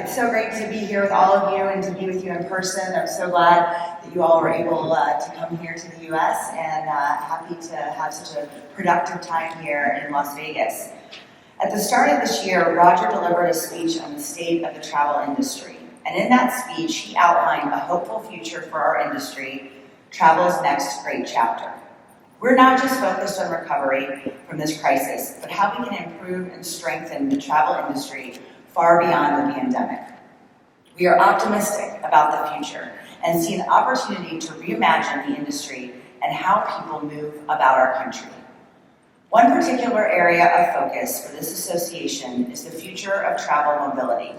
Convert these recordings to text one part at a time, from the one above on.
It's so great to be here with all of you and to be with you in person. I'm so glad that you all were able to come here to the U.S. and happy to have such a productive time here in Las Vegas. At the start of this year, Roger delivered a speech on the state of the travel industry. And in that speech, he outlined a hopeful future for our industry, travel's next great chapter. We're not just focused on recovery from this crisis, but how we can improve and strengthen the travel industry far beyond the pandemic. We are optimistic about the future and see an opportunity to reimagine the industry and how people move about our country. One particular area of focus for this association is the future of travel mobility,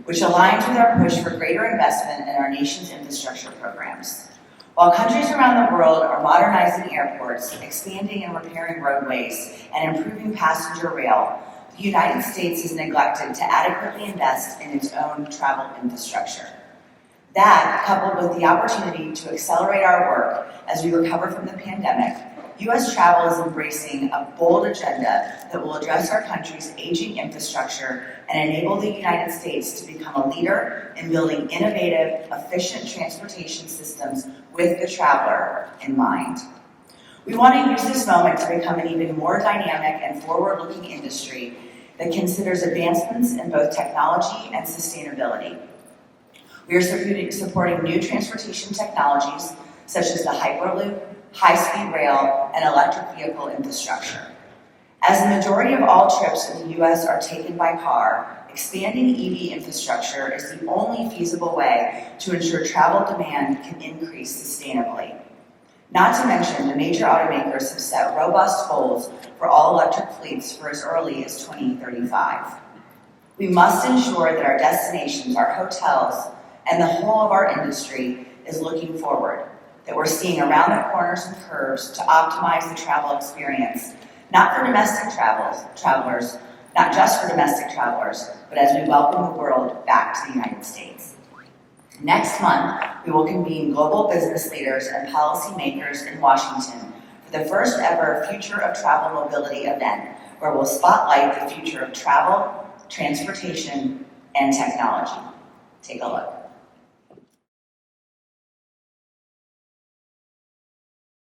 which aligns with our push for greater investment in our nation's infrastructure programs. While countries around the world are modernizing airports, expanding and repairing roadways, and improving passenger rail, the United States has neglected to adequately invest in its own travel infrastructure. That, coupled with the opportunity to accelerate our work as we recover from the pandemic, U.S. travel is embracing a bold agenda that will address our country's aging infrastructure and enable the United States to become a leader in building innovative, efficient transportation systems with the traveler in mind. We want to use this moment to become an even more dynamic and forward-looking industry that considers advancements in both technology and sustainability. We are supporting new transportation technologies such as the Hyperloop, high-speed rail, and electric vehicle infrastructure. As the majority of all trips in the U.S. are taken by car, expanding EV infrastructure is the only feasible way to ensure travel demand can increase sustainably. Not to mention, the major automakers have set robust goals for all electric fleets for as early as 2035. We must ensure that our destinations, our hotels, and the whole of our industry is looking forward, that we're seeing around the corners and curves to optimize the travel experience, not for domestic travelers, not just for domestic travelers, but as we welcome the world back to the United States. Next month, we will convene global business leaders and policymakers in Washington for the first ever Future of Travel Mobility event, where we'll spotlight the future of travel, transportation, and technology. Take a look.